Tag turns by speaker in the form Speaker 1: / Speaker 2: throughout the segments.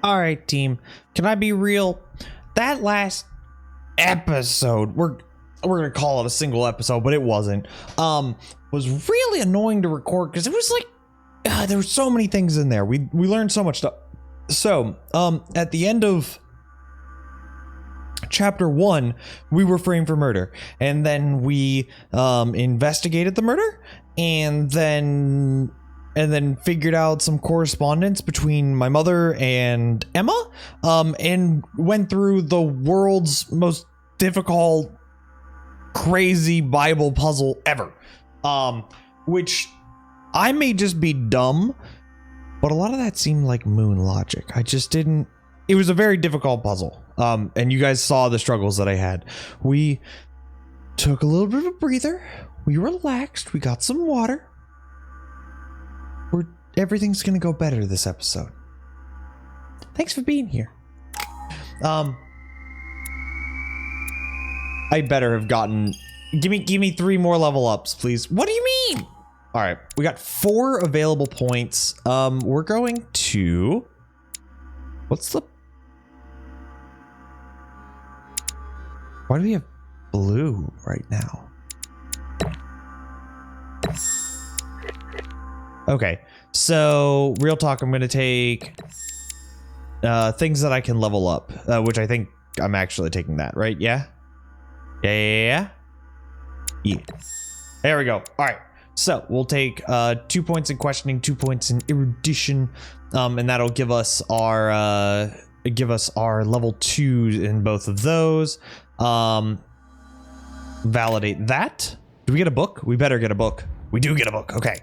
Speaker 1: All right, team. Can I be real? That last episode, we're gonna call it a single episode, but it wasn't. Was really annoying to record because it was like there were so many things in there. We learned so much stuff. So, at the end of chapter 1, we were framed for murder, and then we investigated the murder, and then figured out some correspondence between my mother and Emma, and went through the world's most difficult, crazy Bible puzzle ever. Which I may just be dumb, but a lot of that seemed like moon logic. I just didn't. It was a very difficult puzzle. And you guys saw the struggles that I had. We took a little bit of a breather. We relaxed. We got some water. Everything's gonna go better this episode. Thanks for being here. I better have gotten. Give me 3 more level ups, please. What do you mean? All right, we got 4 available points. We're going to. What's the? Why do we have blue right now? Okay, so real talk, I'm going to take things that I can level up, which I think I'm actually taking that, right? Yeah? Yeah. There we go. All right, so we'll take 2 points in questioning, 2 points in erudition, and that'll give us our level 2 in both of those. Validate that. Do we get a book? We better get a book. We do get a book. Okay.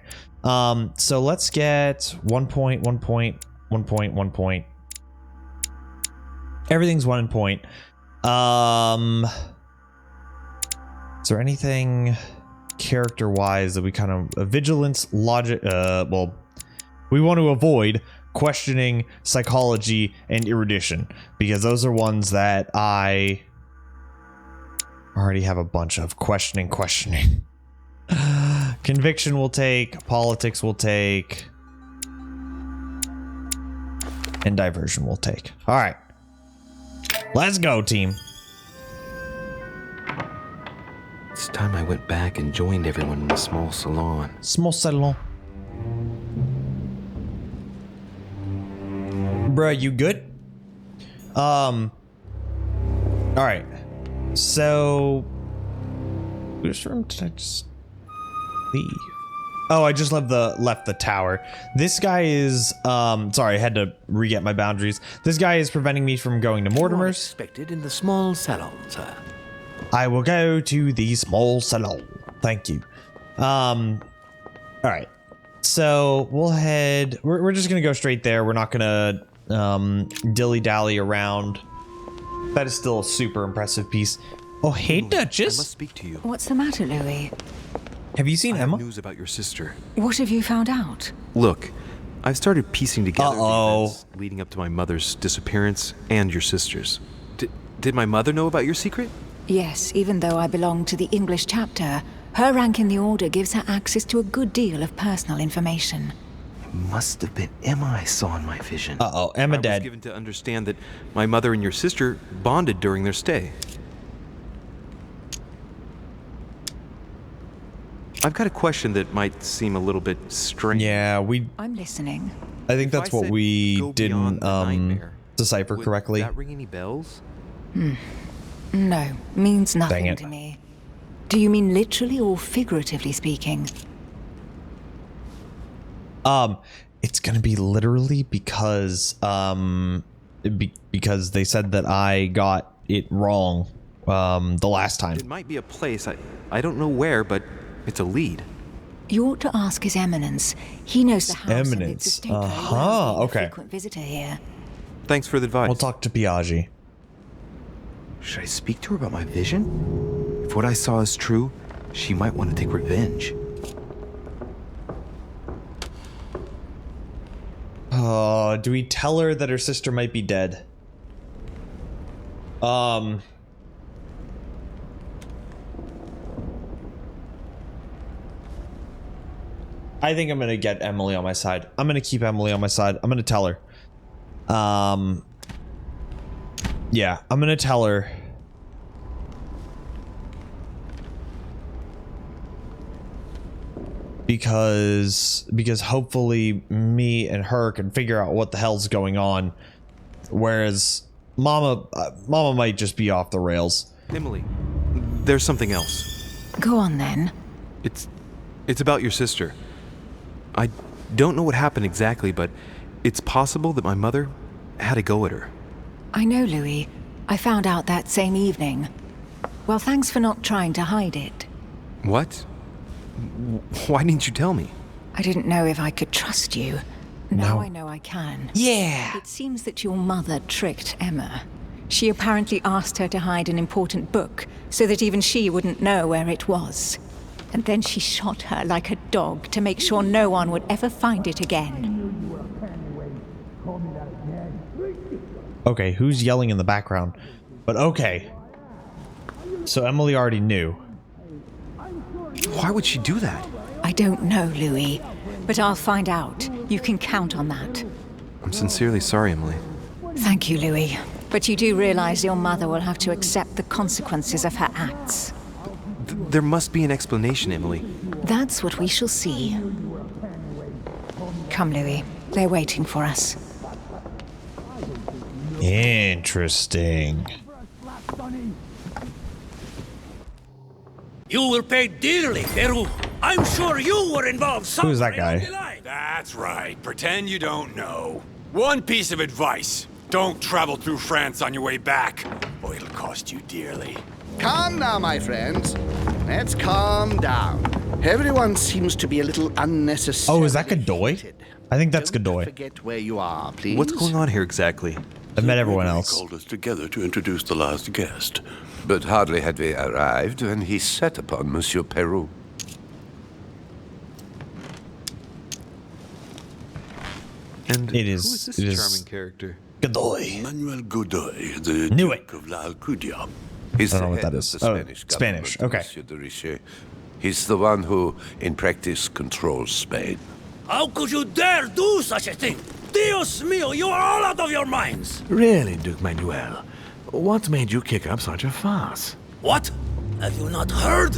Speaker 1: So let's get 1 point, 1 point, 1 point, 1 point. Everything's 1 point. Is there anything character wise that we kind of vigilance, logic? Well, we want to avoid questioning, psychology, and erudition, because those are ones that I already have a bunch of. Questioning. Conviction will take, politics will take, and diversion will take. All right, let's go, team.
Speaker 2: It's time I went back and joined everyone in the small salon.
Speaker 1: Bruh, you good? All right. So, which room did I just leave? Oh, I just left the tower. This guy is sorry, I had to re-get my boundaries. This guy is preventing me from going to Mortimer's.
Speaker 2: Expected in the small salon, sir.
Speaker 1: I will go to the small salon. Thank you. All right. So we'll head. We're just gonna go straight there. We're not gonna dilly-dally around. That is still a super impressive piece. Oh, hey, Duchess.
Speaker 2: I must speak to you.
Speaker 3: What's the matter, Louis?
Speaker 1: Have you seen
Speaker 2: I
Speaker 1: Emma?
Speaker 2: have news about your sister.
Speaker 3: What have you found out?
Speaker 2: Look, I've started piecing together the
Speaker 1: Uh-oh.
Speaker 2: events leading up to my mother's disappearance and your sister's. Did my mother know about your secret?
Speaker 3: Yes, even though I belong to the English chapter, her rank in the Order gives her access to a good deal of personal information.
Speaker 2: It must have been Emma I saw in my vision.
Speaker 1: Uh-oh, Emma
Speaker 2: I was
Speaker 1: dead.
Speaker 2: given to understand that my mother and your sister bonded during their stay. I've got a question that might seem a little bit strange.
Speaker 1: Yeah,
Speaker 3: I'm listening.
Speaker 1: I think that's
Speaker 2: If I
Speaker 1: what
Speaker 2: said
Speaker 1: we
Speaker 2: go
Speaker 1: didn't
Speaker 2: beyond the nightmare,
Speaker 1: decipher
Speaker 2: would
Speaker 1: correctly.
Speaker 2: that ring any bells?
Speaker 3: No, means nothing
Speaker 1: it.
Speaker 3: to me. Do you mean literally or figuratively speaking?
Speaker 1: It's gonna be literally because because they said that I got it wrong the last time.
Speaker 2: It might be a place, I don't know where, but it's a lead.
Speaker 3: You ought to ask His Eminence. He knows the house and
Speaker 1: Eminence.
Speaker 3: its estate very well, being a
Speaker 1: Okay.
Speaker 3: frequent visitor here.
Speaker 2: Thanks for the advice.
Speaker 1: We'll talk to Piaggi.
Speaker 2: Should I speak to her about my vision? If what I saw is true, she might want to take revenge.
Speaker 1: Do we tell her that her sister might be dead? I think I'm gonna get Emily on my side. I'm gonna keep Emily on my side. I'm gonna tell her. Yeah, I'm gonna tell her. Because hopefully me and her can figure out what the hell's going on, whereas Mama might just be off the rails.
Speaker 4: Emily, there's something else.
Speaker 3: Go on then.
Speaker 4: It's about your sister. I don't know what happened exactly, but it's possible that my mother had a go at her.
Speaker 3: I know, Louis. I found out that same evening. Well, thanks for not trying to hide it.
Speaker 4: What? Why didn't you tell me?
Speaker 3: I didn't know if I could trust you. Now
Speaker 1: No.
Speaker 3: I know I can.
Speaker 1: Yeah.
Speaker 3: It seems that your mother tricked Emma. She apparently asked her to hide an important book so that even she wouldn't know where it was. And then she shot her like a dog to make sure no one would ever find it again.
Speaker 1: Okay, who's yelling in the background? But okay. So Emily already knew.
Speaker 4: Why would she do that?
Speaker 3: I don't know, Louis, but I'll find out. You can count on that.
Speaker 4: I'm sincerely sorry, Emily.
Speaker 3: Thank you, Louis. But you do realize your mother will have to accept the consequences of her acts.
Speaker 4: There must be an explanation, Emily.
Speaker 3: That's what we shall see. Come, Louis. They're waiting for us.
Speaker 1: Interesting.
Speaker 5: You will pay dearly, Peru. I'm sure you were involved somewhere.
Speaker 1: Who's that guy?
Speaker 5: along the line.
Speaker 6: That's right. Pretend you don't know. One piece of advice. Don't travel through France on your way back, or it'll cost you dearly.
Speaker 7: Calm now, my friends. Let's calm down. Everyone seems to be a little unnecessary.
Speaker 1: Oh, is that Godoy? I think that's
Speaker 7: Don't
Speaker 1: Godoy.
Speaker 7: forget where you are, please.
Speaker 4: What's going on here exactly?
Speaker 1: I met everyone
Speaker 8: Gregory
Speaker 1: else.
Speaker 8: called us together to introduce the last guest. But hardly had we arrived when he set upon Monsieur Peru.
Speaker 4: And
Speaker 1: It is-
Speaker 4: who is this
Speaker 1: it is-
Speaker 4: charming character?
Speaker 1: Godoy.
Speaker 8: Manuel Godoy, the
Speaker 1: Knew
Speaker 8: Duke of La Alcudia.
Speaker 1: I
Speaker 8: He's
Speaker 1: don't
Speaker 8: the
Speaker 1: know what
Speaker 8: head
Speaker 1: that
Speaker 8: of
Speaker 1: is.
Speaker 8: the
Speaker 1: Oh,
Speaker 8: Spanish
Speaker 1: Spanish,
Speaker 8: government,
Speaker 1: okay.
Speaker 8: Monsieur de Richet. He's the one who, in practice, controls Spain.
Speaker 5: How could you dare do such a thing? Dios mío, you are all out of your minds.
Speaker 9: Really, Duke Manuel? What made you kick up such a fuss?
Speaker 5: What? Have you not heard?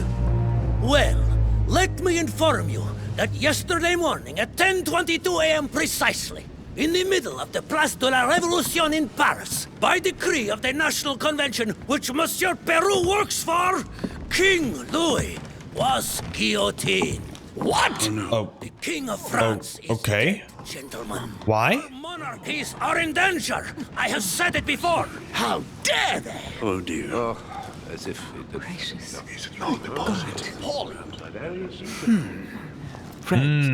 Speaker 5: Well, let me inform you that yesterday morning at 10:22 a.m. precisely, in the middle of the Place de la Révolution in Paris, by decree of the National Convention which Monsieur Peru works for, King Louis was guillotined. What?
Speaker 1: Oh,
Speaker 5: The King of France is
Speaker 1: okay.
Speaker 5: dead, gentlemen.
Speaker 1: Why?
Speaker 5: Our monarchies are in danger. I have said it before. How dare they?
Speaker 8: Oh dear. Oh, as if it
Speaker 3: Gracious.
Speaker 9: Friends,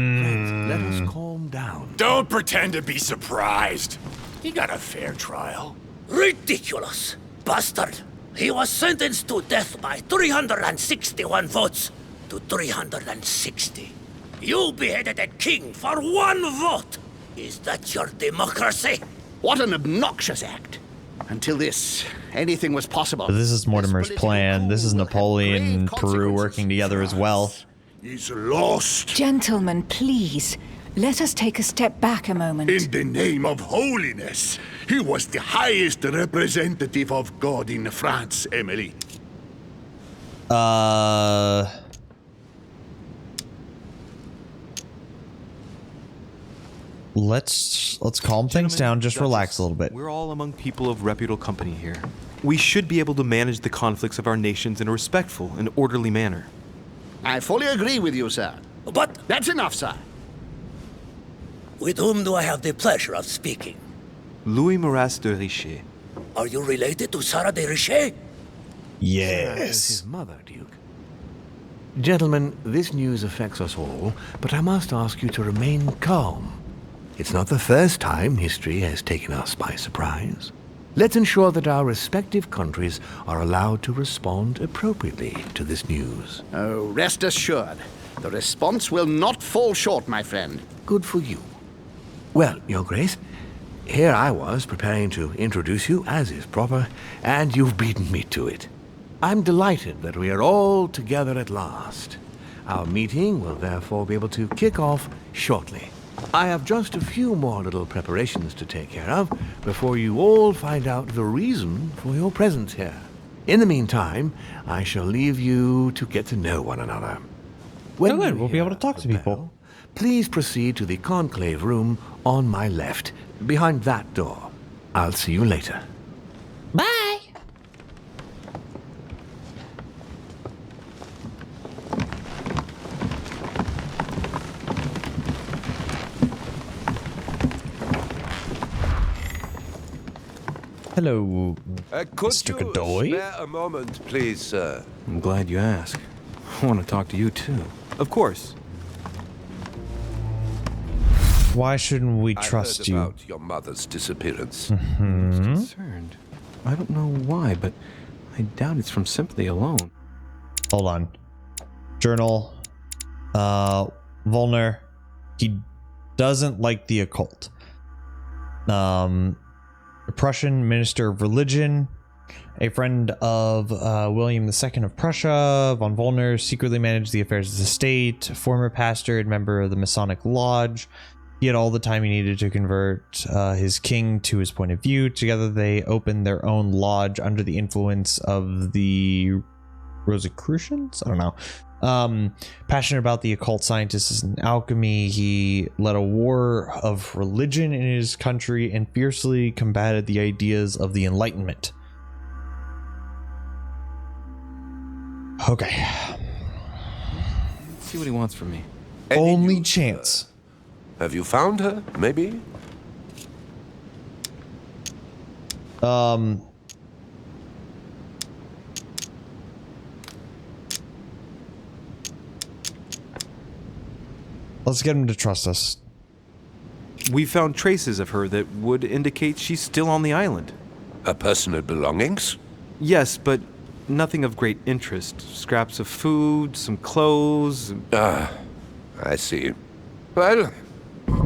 Speaker 9: let us calm down.
Speaker 6: Don't pretend to be surprised. He got a fair trial.
Speaker 5: Ridiculous! Bastard! He was sentenced to death by 361 votes to 360. You beheaded a king for one vote! Is that your democracy?
Speaker 7: What an obnoxious act. Until this, anything was possible.
Speaker 1: But this is Mortimer's
Speaker 7: political
Speaker 1: plan. This is
Speaker 7: coup will have
Speaker 1: Napoleon
Speaker 7: grave
Speaker 1: and Peru
Speaker 7: consequences.
Speaker 1: working together as well.
Speaker 10: He's lost.
Speaker 3: Gentlemen, please. Let us take a step back a moment.
Speaker 10: In the name of holiness. He was the highest representative of God in France, Emily.
Speaker 1: Let's calm things down. Just relax a little bit.
Speaker 4: We're all among people of reputable company here. We should be able to manage the conflicts of our nations in a respectful and orderly manner.
Speaker 7: I fully agree with you, sir.
Speaker 5: But
Speaker 7: That's enough, sir.
Speaker 5: with whom do I have the pleasure of speaking?
Speaker 4: Louis Maras de Richet.
Speaker 5: Are you related to Sarah de Richet?
Speaker 9: As
Speaker 1: Yes.
Speaker 9: his mother, Duke. Gentlemen, this news affects us all, but I must ask you to remain calm. It's not the first time history has taken us by surprise. Let's ensure that our respective countries are allowed to respond appropriately to this news.
Speaker 7: Oh, rest assured. The response will not fall short, my friend.
Speaker 9: Good for you. Well, Your Grace, here I was preparing to introduce you as is proper, and you've beaten me to it. I'm delighted that we are all together at last. Our meeting will therefore be able to kick off shortly. I have just a few more little preparations to take care of before you all find out the reason for your presence here. In the meantime, I shall leave you to get to know one another. When
Speaker 1: Good,
Speaker 9: you
Speaker 1: we'll be able
Speaker 9: hear
Speaker 1: to talk to
Speaker 9: the
Speaker 1: people.
Speaker 9: bell, please proceed to the conclave room on my left, behind that door. I'll see you later.
Speaker 1: Bye. Hello,
Speaker 8: Could
Speaker 1: Mr.
Speaker 8: you
Speaker 1: Godoy?
Speaker 8: spare a moment, please, sir?
Speaker 4: I'm glad you asked. I want to talk to you too. Of course.
Speaker 1: Why shouldn't we
Speaker 8: I
Speaker 1: trust
Speaker 8: heard
Speaker 1: you?
Speaker 8: about your mother's disappearance.
Speaker 4: I'm concerned. I don't know why, but I doubt it's from sympathy alone.
Speaker 1: Hold on. Journal. Volner. He doesn't like the occult. Prussian minister of religion, a friend of William II of Prussia. Von Volner secretly managed the affairs of the state, former pastor and member of the Masonic Lodge. He had all the time he needed to convert his king to his point of view. Together they opened their own lodge under the influence of the Rosicrucians? I don't know. Passionate about the occult scientists and alchemy, he led a war of religion in his country and fiercely combated the ideas of the Enlightenment. Okay.
Speaker 4: Let's see what he wants from me.
Speaker 1: Only chance.
Speaker 8: Have you found her, maybe?
Speaker 1: Let's get him to trust us.
Speaker 4: We found traces of her that would indicate she's still on the island.
Speaker 8: Her personal belongings?
Speaker 4: Yes, but nothing of great interest. Scraps of food, some clothes.
Speaker 8: Ah, I see. Well,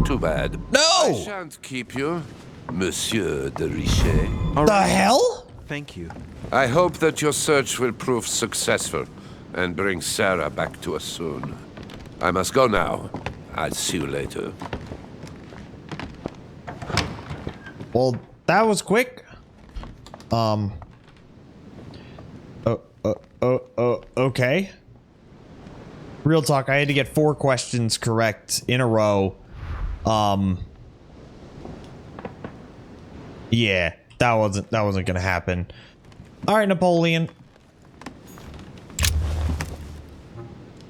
Speaker 8: too bad.
Speaker 1: No!
Speaker 8: I shan't keep you, Monsieur de Richet.
Speaker 4: All
Speaker 1: The
Speaker 4: right.
Speaker 1: hell?
Speaker 4: Thank you.
Speaker 8: I hope that your search will prove successful and bring Sarah back to us soon. I must go now. I'll see you later.
Speaker 1: Well, that was quick. Okay. Real talk, I had to get 4 questions correct in a row. Yeah, that wasn't gonna happen. All right, Napoleon.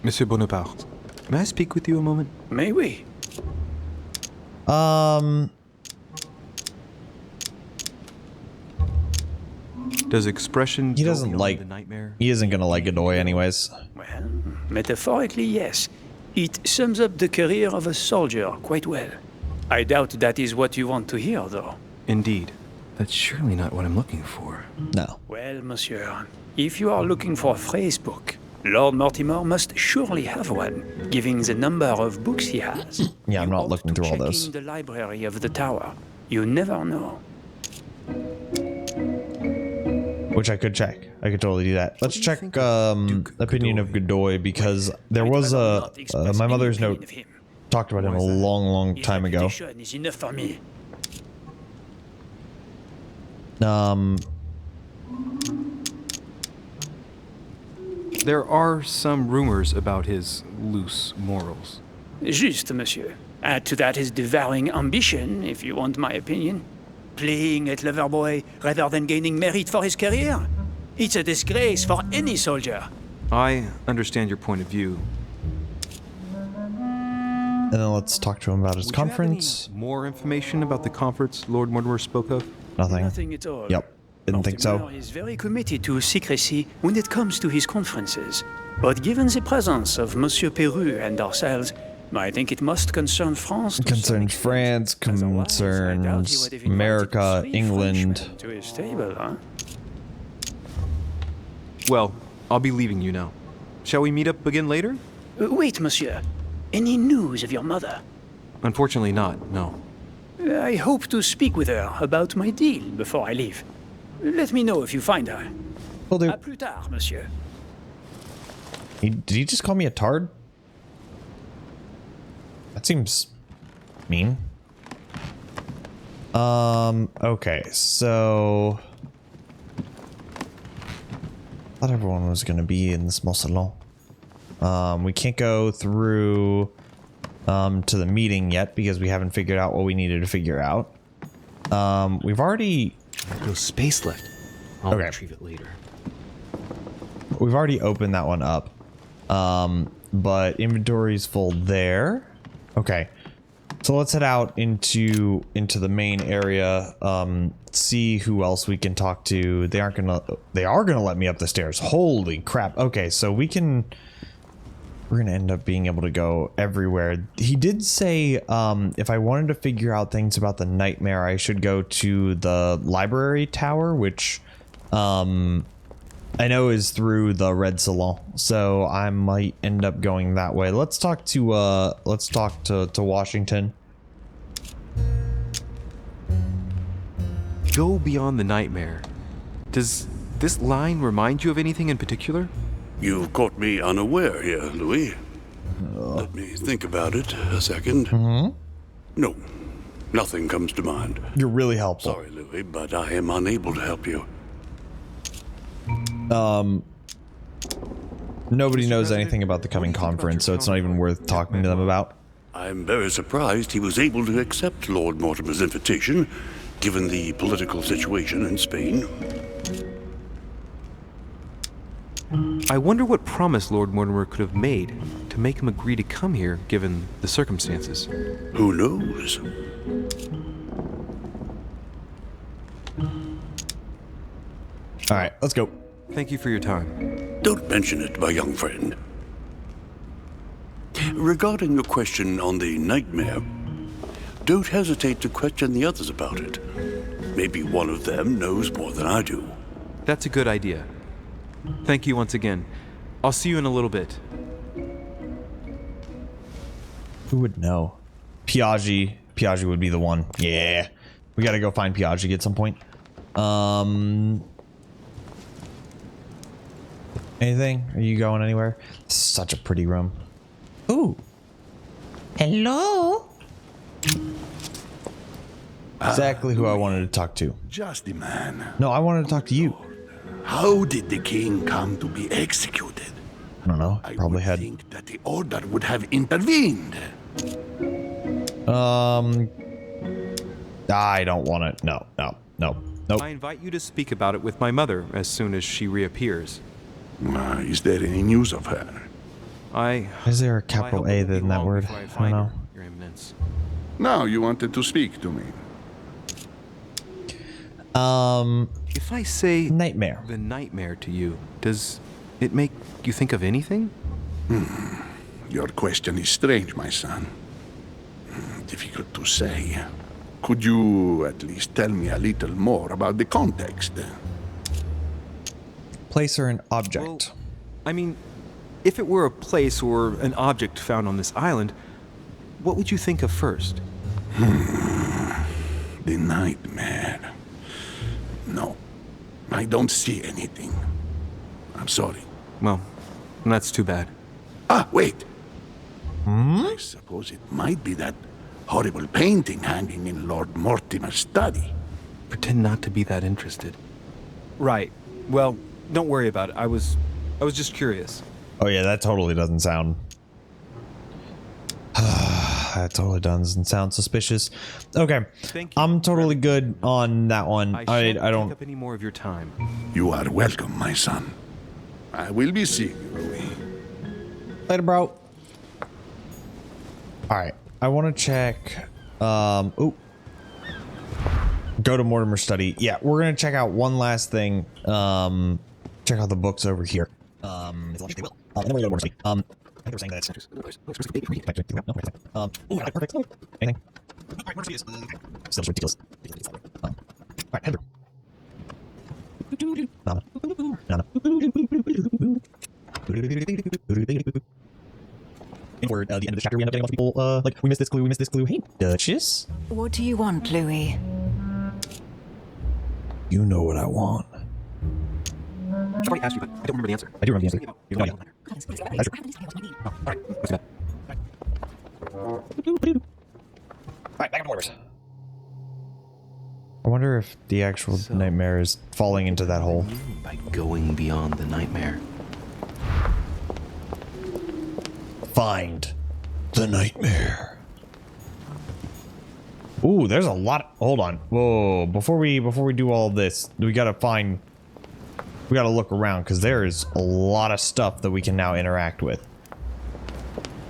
Speaker 4: Monsieur Bonaparte, may I speak with you a moment?
Speaker 5: May we?
Speaker 4: Does expression
Speaker 1: He
Speaker 4: go
Speaker 1: doesn't
Speaker 4: beyond
Speaker 1: like.
Speaker 4: the nightmare?
Speaker 1: He isn't gonna like Godoy anyways.
Speaker 5: Well, metaphorically, yes. It sums up the career of a soldier quite well. I doubt that is what you want to hear, though.
Speaker 4: Indeed. That's surely not what I'm looking for.
Speaker 1: No.
Speaker 5: Well, monsieur, if you are looking for a phrase book, Lord Mortimer must surely have one, given the number of books he has.
Speaker 1: Yeah, I'm
Speaker 5: You
Speaker 1: not
Speaker 5: ought
Speaker 1: looking
Speaker 5: to
Speaker 1: through all
Speaker 5: check
Speaker 1: this.
Speaker 5: in the library of the tower. You never know.
Speaker 1: Which I could check. I could totally do that. Let's
Speaker 4: do you
Speaker 1: check
Speaker 4: think of Duke
Speaker 1: opinion of Godoy because there
Speaker 5: I'd
Speaker 1: was
Speaker 5: rather
Speaker 1: a
Speaker 5: not express
Speaker 1: my
Speaker 5: any
Speaker 1: mother's
Speaker 5: opinion
Speaker 1: note
Speaker 5: of him.
Speaker 1: talked about him a
Speaker 4: Why is that?
Speaker 1: long
Speaker 5: His
Speaker 1: time ago.
Speaker 5: reputation is enough for me.
Speaker 4: There are some rumors about his loose morals.
Speaker 5: Juste, monsieur. Add to that his devouring ambition, if you want my opinion. Playing at lover boy rather than gaining merit for his career. It's a disgrace for any soldier.
Speaker 4: I understand your point of view.
Speaker 1: And then let's talk to him about his
Speaker 4: Would you have
Speaker 1: conference.
Speaker 4: any more information about the conference Lord Mortimer spoke of?
Speaker 1: Nothing.
Speaker 5: Nothing at all.
Speaker 1: Yep. Didn't think so.
Speaker 5: Mortimer is very committed to secrecy when it comes to his conferences. But given the presence of Monsieur Peru and ourselves, I think it must concern France. to some
Speaker 1: Concerns
Speaker 5: extent.
Speaker 1: France,
Speaker 5: Otherwise, I doubt he
Speaker 1: concerns
Speaker 5: would have invited
Speaker 1: America,
Speaker 5: 3
Speaker 1: England.
Speaker 5: Frenchmen to his table, huh?
Speaker 4: Well, I'll be leaving you now. Shall we meet up again later?
Speaker 5: Wait, monsieur. Any news of your mother?
Speaker 4: Unfortunately not, no.
Speaker 5: I hope to speak with her about my deal before I leave. Let me know if you find her.
Speaker 1: Will do.
Speaker 5: À plus tard, monsieur.
Speaker 1: Did he just call me a tard? That seems mean? Okay, so I thought everyone was gonna be in the small salon. We can't go through to the meeting yet because we haven't figured out what we needed to figure out. We've already
Speaker 4: No space left. I'll
Speaker 1: Okay.
Speaker 4: retrieve it later.
Speaker 1: We've already opened that one up. But inventory's full there. Okay. So let's head out into the main area. See who else we can talk to. They are gonna let me up the stairs. Holy crap. Okay, so we're gonna end up being able to go everywhere. He did say if I wanted to figure out things about the nightmare, I should go to the library tower, which I know is through the Red Salon, so I might end up going that way. Let's talk to Washington.
Speaker 4: Go beyond the nightmare. Does this line remind you of anything in particular?
Speaker 10: You've caught me unaware here, Louis. Let me think about it a second. No, nothing comes to mind.
Speaker 1: You're really helpful.
Speaker 10: Sorry, Louis, but I am unable to help you.
Speaker 1: Nobody knows anything about the coming conference, so it's not even worth talking to them about.
Speaker 10: I'm very surprised he was able to accept Lord Mortimer's invitation, given the political situation in Spain.
Speaker 4: I wonder what promise Lord Mortimer could have made to make him agree to come here, given the circumstances.
Speaker 10: Who knows?
Speaker 1: All right, let's go.
Speaker 4: Thank you for your time.
Speaker 10: Don't mention it, my young friend. Regarding your question on the nightmare, don't hesitate to question the others about it. Maybe one of them knows more than I do.
Speaker 4: That's a good idea. Thank you once again. I'll see you in a little bit.
Speaker 1: Who would know? Piaggi would be the one. Yeah, we gotta go find Piaggi at some point. Anything? Are you going anywhere? This is such a pretty room. Ooh. Hello? Exactly who I wanted to talk to.
Speaker 10: Just a man.
Speaker 1: No, I wanted to talk to you.
Speaker 10: How did the king come to be executed?
Speaker 1: I don't know.
Speaker 10: I
Speaker 1: Probably
Speaker 10: would
Speaker 1: had.
Speaker 10: think that the order would have intervened.
Speaker 1: I don't want it. No. Nope.
Speaker 4: I invite you to speak about it with my mother as soon as she reappears.
Speaker 10: Is there any news of her?
Speaker 1: Is there a capital A in that word? I don't know.
Speaker 4: Your Eminence.
Speaker 10: Now you wanted to speak to me.
Speaker 4: If I say
Speaker 1: Nightmare.
Speaker 4: the nightmare to you, does it make you think of anything?
Speaker 10: Your question is strange, my son. Difficult to say. Could you at least tell me a little more about the context?
Speaker 1: Place or an object?
Speaker 4: Well, I mean, if it were a place or an object found on this island, what would you think of first?
Speaker 10: The nightmare. No, I don't see anything. I'm sorry.
Speaker 4: Well, that's too bad.
Speaker 10: Ah, wait. I suppose it might be that horrible painting hanging in Lord Mortimer's study.
Speaker 4: Pretend not to be that interested. Right. Well, don't worry about it. I was just curious.
Speaker 1: Oh yeah, that totally doesn't sound. That totally doesn't sound suspicious. Okay,
Speaker 4: Thank you.
Speaker 1: I'm totally good on that one.
Speaker 4: I
Speaker 1: I
Speaker 4: shan't
Speaker 1: don't.
Speaker 4: take up any more of your time.
Speaker 10: You are welcome, my son. I will be seeing you, Louis.
Speaker 1: Later, bro. All right, I want to check. Ooh. Go to Mortimer's study. Yeah, we're gonna check out one last thing. Check out the books over here. Then we're gonna go to Mortimer's study. I think they were saying that. Ooh, perfect. Anything? All right, Mortimer's study is still ridiculous. All right, head through. Inward, the end of the chapter, we end up getting a bunch of people, like, we missed this clue. Hey, Duchess?
Speaker 3: What do you want, Louis?
Speaker 1: You know what I want.
Speaker 4: I've already asked you, but I don't remember the answer.
Speaker 1: I do remember the answer. You have no idea. That's true.
Speaker 4: All right, let's do that.
Speaker 1: Alright, back to I wonder if the actual nightmare is falling into that hole.
Speaker 4: By going beyond the nightmare.
Speaker 1: Find the nightmare. Ooh, there's a lot. Hold on. Whoa, before we do all this, we gotta look around because there is a lot of stuff that we can now interact with.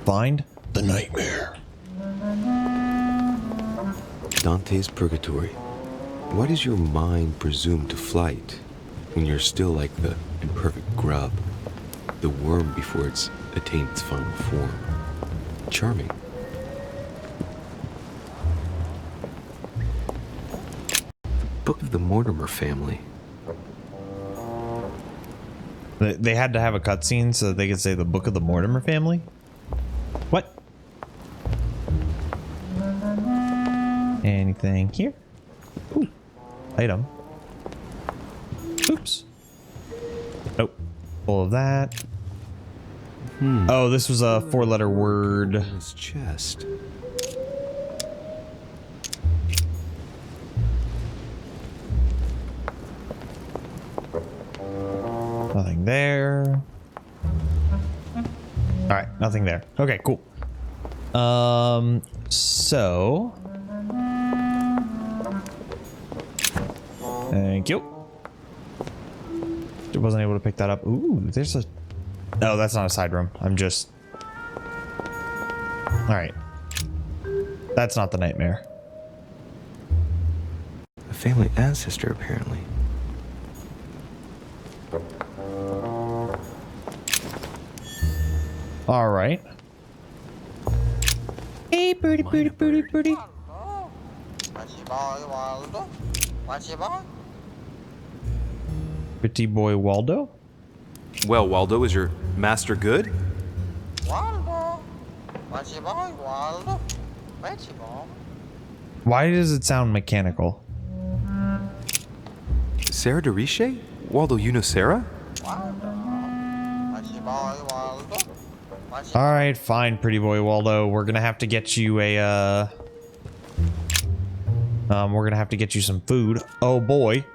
Speaker 1: Find the nightmare.
Speaker 4: Dante's Purgatory. Why does your mind presume to flight when you're still like the imperfect grub, the worm before it's attained its final form? Charming. The Book of the Mortimer family.
Speaker 1: They had to have a cutscene so that they could say the Book of the Mortimer family? What? Anything here? Ooh. Item. Oops. Nope. Full of that. Oh, this was a 4-letter word.
Speaker 4: His chest.
Speaker 1: Nothing there. Alright, nothing there. Okay, cool. So... Thank you. I wasn't able to pick that up. Ooh, there's a... No, that's not a side room. I'm just... Alright. That's not the nightmare.
Speaker 4: A family ancestor, apparently.
Speaker 1: Alright. Hey, birdie, birdie, birdie, birdie. Pretty boy Waldo?
Speaker 4: Well, Waldo, is your master good?
Speaker 1: Why does it sound mechanical?
Speaker 4: Sarah Deriche? Waldo, you know Sarah?
Speaker 1: Alright, fine, pretty boy Waldo. We're gonna have to get you a, we're gonna have to get you some food. Oh boy.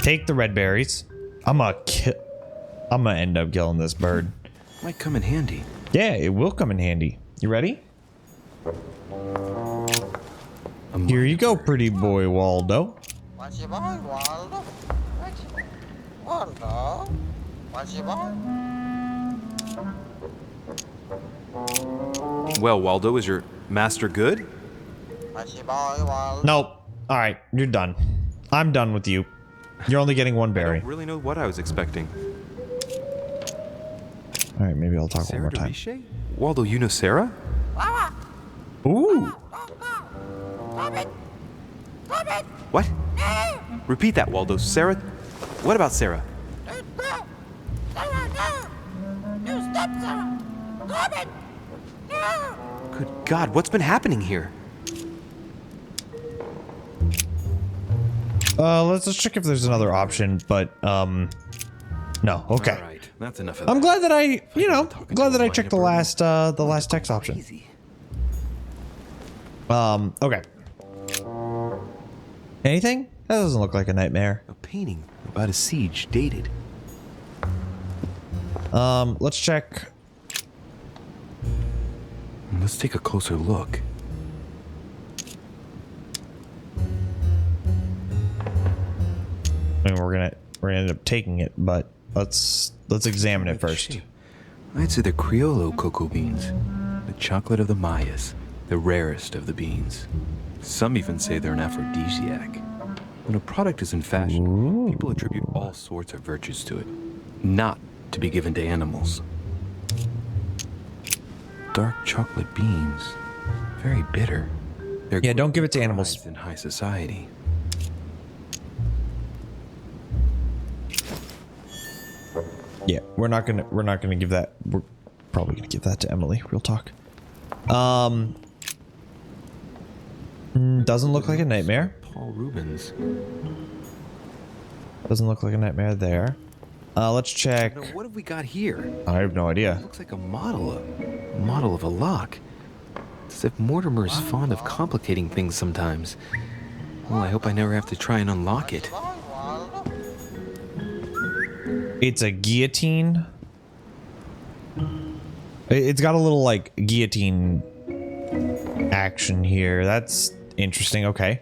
Speaker 1: Take the red berries. I'm gonna end up killing this bird.
Speaker 4: Might come in handy.
Speaker 1: Yeah, it will come in handy. You ready? Here you go, pretty boy Waldo.
Speaker 4: Well, Waldo, is your master good?
Speaker 1: Nope. Alright, you're done. I'm done with you. You're only getting one berry.
Speaker 4: I don't really know what I was expecting.
Speaker 1: Alright, maybe I'll talk
Speaker 4: Sarah
Speaker 1: one more time.
Speaker 4: Deriche? Waldo, you know Sarah?
Speaker 1: Ooh.
Speaker 4: What? Repeat that, Waldo. Sarah? What about Sarah? Good God, what's been happening here?
Speaker 1: Let's check if there's another option, but, no, okay.
Speaker 4: All right, that's enough of
Speaker 1: I'm
Speaker 4: that.
Speaker 1: glad that I, you know, glad that I checked the last text option.
Speaker 4: Easy.
Speaker 1: Okay. Anything? That doesn't look like a nightmare.
Speaker 4: A painting about a siege dated.
Speaker 1: Let's check.
Speaker 4: Let's take a closer look.
Speaker 1: I mean, we're gonna end up taking it, but let's examine it first.
Speaker 4: I'd say the Criollo cocoa beans, the chocolate of the Mayas, the rarest of the beans. Some even say they're an aphrodisiac. When a product is in fashion, people attribute all sorts of virtues to it, not to be given to animals. Dark chocolate beans, very bitter.
Speaker 1: Yeah, don't give it to animals.
Speaker 4: In high society.
Speaker 1: Yeah, we're not gonna give that. We're probably gonna give that to Emily. Real talk. Doesn't look like a nightmare.
Speaker 4: Paul Rubens.
Speaker 1: Doesn't look like a nightmare there. Let's check.
Speaker 4: Now, what have we got here?
Speaker 1: I have no idea.
Speaker 4: Looks like a model of a lock. It's as if Mortimer is fond of complicating things sometimes. Well, I hope I never have to try and unlock it.
Speaker 1: It's a guillotine. It's got a little like guillotine action here. That's interesting. Okay.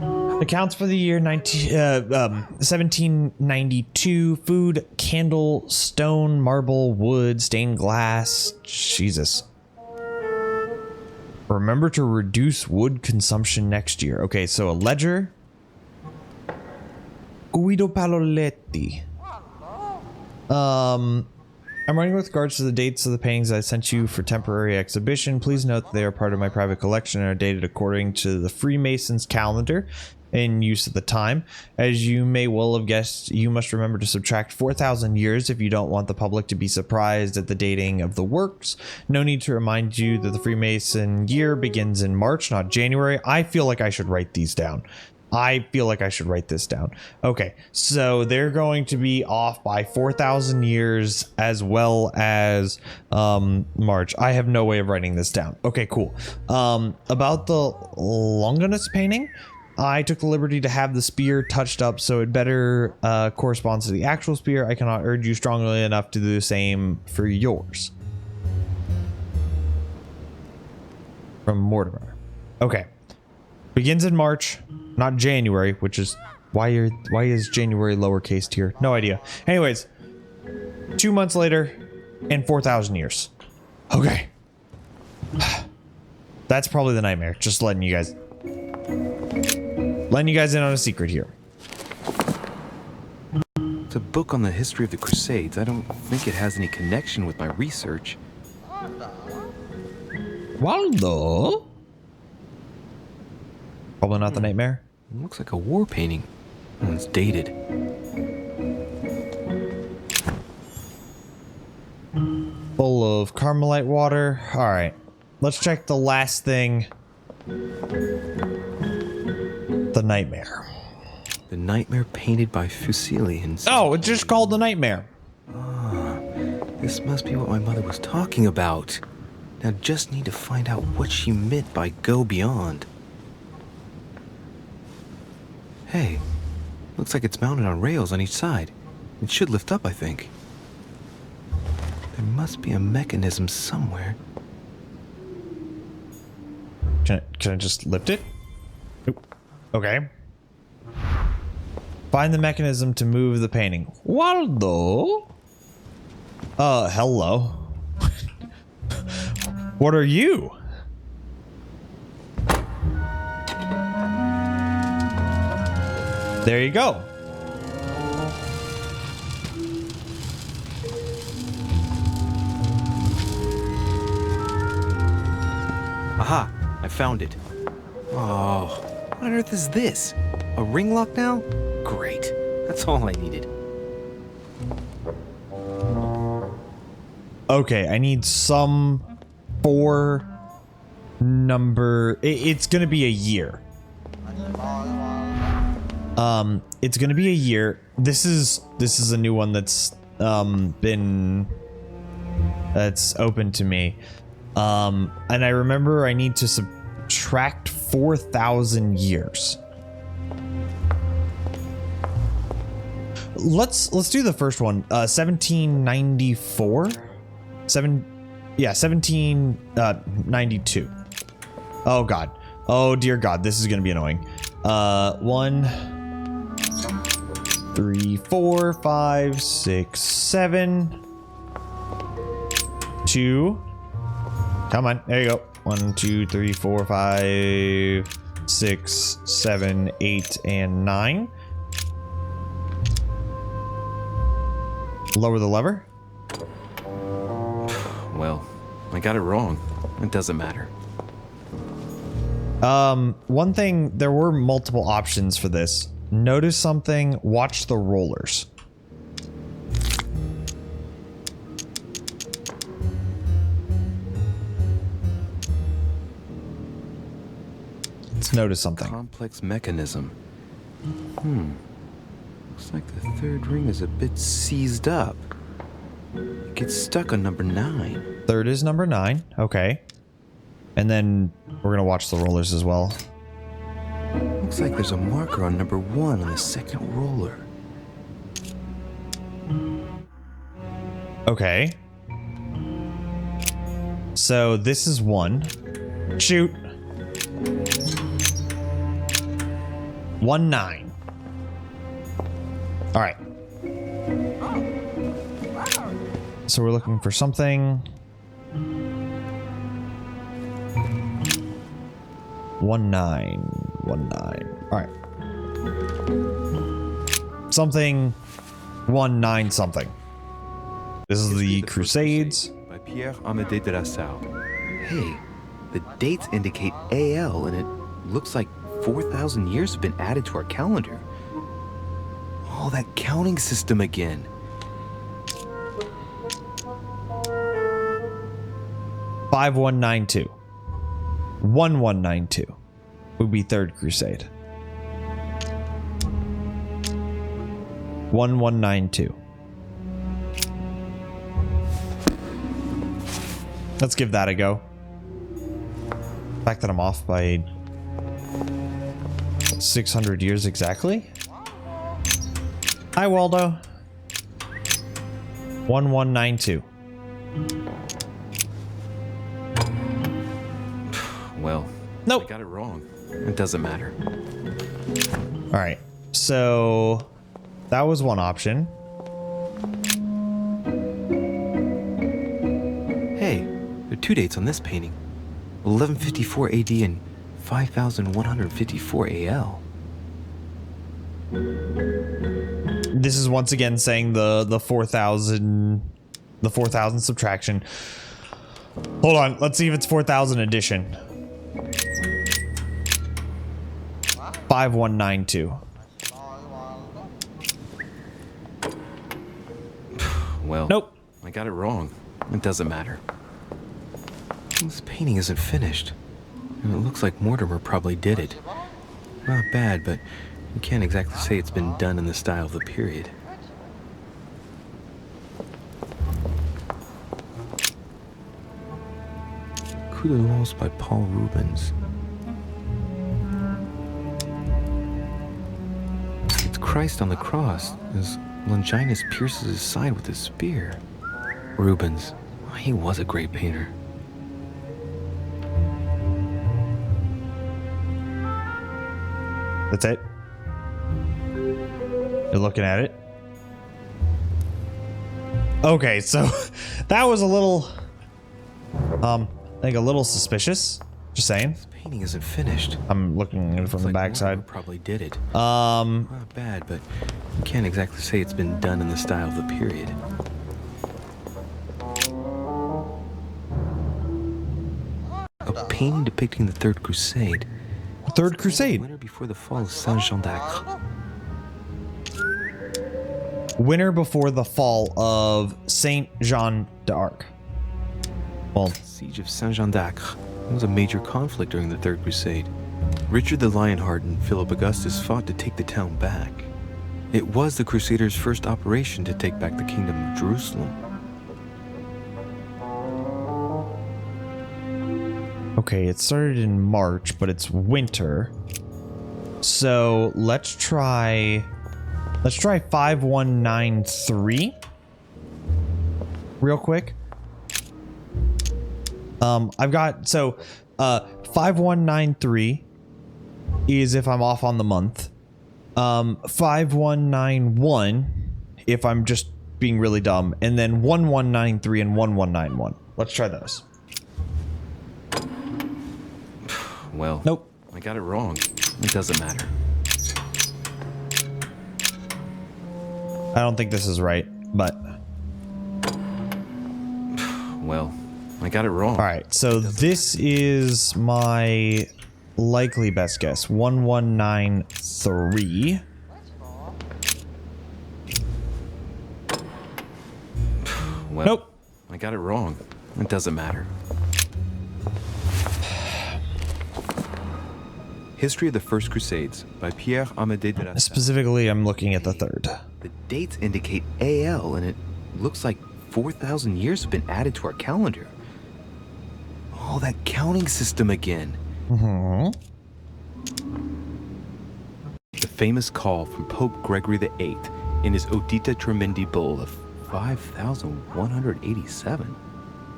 Speaker 1: Accounts for the year 1792. Food, candle, stone, marble, wood, stained glass. Jesus. Remember to reduce wood consumption next year. Okay, so a ledger. Guido Paloletti. I'm writing with regards to the dates of the paintings I sent you for temporary exhibition. Please note that they are part of my private collection and are dated according to the Freemasons calendar in use at the time. As you may well have guessed, you must remember to subtract 4,000 years if you don't want the public to be surprised at the dating of the works. No need to remind you that the Freemason year begins in March, not January. I feel like I should write these down. I feel like I should write this down. Okay, so they're going to be off by 4,000 years as well as March. I have no way of writing this down. Okay, cool. About the Longinus painting, I took the liberty to have the spear touched up so it better corresponds to the actual spear. I cannot urge you strongly enough to do the same for yours. From Mortimer. Okay. Begins in March, not January, which is why is January lowercase here? No idea. Anyways, 2 months later and 4,000 years. Okay. That's probably the nightmare. Just letting you guys in on a secret here.
Speaker 4: It's a book on the history of the Crusades. I don't think it has any connection with my research.
Speaker 1: Waldo? Probably not the nightmare.
Speaker 4: It looks like a war painting. Oh, it's dated.
Speaker 1: Full of Carmelite water. Alright. Let's check the last thing. The nightmare.
Speaker 4: The nightmare painted by Fusilians.
Speaker 1: Oh, it's just called the nightmare.
Speaker 4: Ah, this must be what my mother was talking about. Now just need to find out what she meant by go beyond. Hey, looks like it's mounted on rails on each side. It should lift up, I think. There must be a mechanism somewhere.
Speaker 1: Can I just lift it? Oop. Okay. Find the mechanism to move the painting. Waldo? Hello. What are you? There you go.
Speaker 4: Aha! I found it. Oh, what on earth is this? A ring lock now? Great. That's all I needed.
Speaker 1: Okay, I need some 4 number. It's gonna be a year. It's gonna be a year. This is a new one that's that's open to me. And I remember I need to subtract 4,000 years. Let's do the first one. 1794. 1792. Oh god. Oh dear god, this is gonna be annoying. 1, 3, 4, 5, 6, 7, 2. Come on, there you go. 1, 2, 3, 4, 5, 6, 7, 8, and 9. Lower the lever.
Speaker 4: Well, I got it wrong. It doesn't matter.
Speaker 1: One thing, there were multiple options for this. Notice something, watch the rollers. Let's notice something.
Speaker 4: Complex mechanism. Looks like the third ring is a bit seized up. It gets stuck on number 9.
Speaker 1: Third is number 9. Okay. And then we're gonna watch the rollers as well.
Speaker 4: Looks like there's a marker on number 1 on the second roller.
Speaker 1: Okay. So this is 1. Shoot. 1-9. All right. So we're looking for something. 1-9. 1-9. All right. Something. 1-9 something. This is the Crusades.
Speaker 4: By Pierre Amédée de la Salle. Hey, the dates indicate AL, and it looks like 4,000 years have been added to our calendar. Oh, that counting system again.
Speaker 1: Five 192. 1192 would be Third Crusade. 1192. Let's give that a go. The fact that I'm off by 600 years exactly. Hi, Waldo. 1192.
Speaker 4: Well,
Speaker 1: nope.
Speaker 4: I got it wrong. It doesn't matter.
Speaker 1: All right. So that was one option.
Speaker 4: Hey, there are 2 dates on this painting. 1154 AD and 5154 AL.
Speaker 1: This is once again saying the 4,000 subtraction. Hold on, let's see if it's 4,000 addition. 5192.
Speaker 4: Well,
Speaker 1: nope.
Speaker 4: I got it wrong. It doesn't matter. This painting isn't finished, and it looks like Mortimer probably did it. Not bad, but you can't exactly say it's been done in the style of the period. Coup de Lance by Paul Rubens. It's Christ on the cross as Longinus pierces his side with his spear. Rubens, he was a great painter.
Speaker 1: That's it. You're looking at it. Okay, so that was a little, I think a little suspicious. Just saying.
Speaker 4: This painting isn't finished.
Speaker 1: I'm looking at it from the backside.
Speaker 4: Probably did it. Not bad, but you can't exactly say it's been done in the style of the period. A painting depicting the Third Crusade.
Speaker 1: Third Crusade.
Speaker 4: Winter before the fall of Saint Jean d'Acre.
Speaker 1: Winter before the fall of Saint Jean d'Arc. Well,
Speaker 4: Siege of Saint Jean d'Acre was a major conflict during the Third Crusade. Richard the Lionheart and Philip Augustus fought to take the town back. It was the Crusaders' first operation to take back the Kingdom of Jerusalem.
Speaker 1: okay, it started in March, but it's winter. So let's try 5193 real quick. I've got 5193 is if I'm off on the month. 5191 if I'm just being really dumb, and then 1193 and 1191. Let's try those.
Speaker 4: Well,
Speaker 1: nope.
Speaker 4: I got it wrong. It doesn't matter.
Speaker 1: I don't think this is right, but
Speaker 4: well, I got it wrong.
Speaker 1: All right, so this is my likely best guess. 1193.
Speaker 4: Well,
Speaker 1: nope.
Speaker 4: I got it wrong. It doesn't matter. History of the First Crusades by Pierre Amédée de la Salle.
Speaker 1: Specifically, I'm looking at the third.
Speaker 4: The dates indicate AL, and it looks like 4,000 years have been added to our calendar. Oh, Oh, that counting system again.
Speaker 1: Mm-hmm.
Speaker 4: The famous call from Pope Gregory VIII in his Audita Tremendi Bull of 5,187.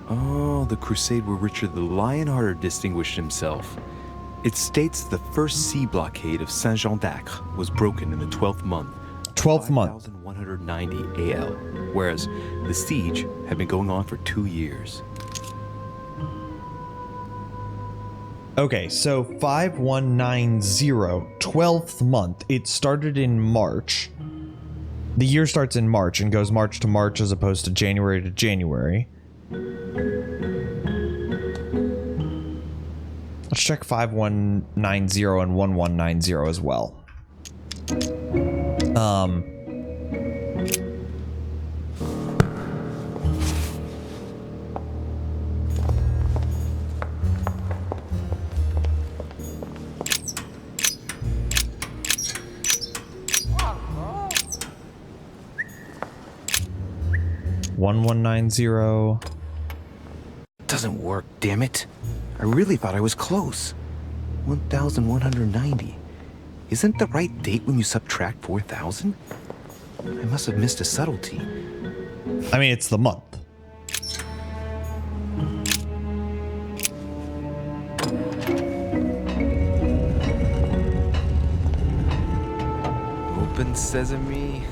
Speaker 4: Oh, the crusade where Richard the Lionhearted distinguished himself. It states the first sea blockade of Saint-Jean d'Acre was broken in the 12th month.
Speaker 1: 12th month.
Speaker 4: 5,190 AL, whereas the siege had been going on for 2 years.
Speaker 1: Okay, so 5190, 12th month. It started in March. The year starts in March and goes March to March as opposed to January to January. Let's check 5190 and 1190 as well. 1190.
Speaker 4: Doesn't work, damn it. I really thought I was close. 1,190. Isn't the right date when you subtract 4,000? I must have missed a subtlety.
Speaker 1: I mean, it's the month.
Speaker 4: Open sesame.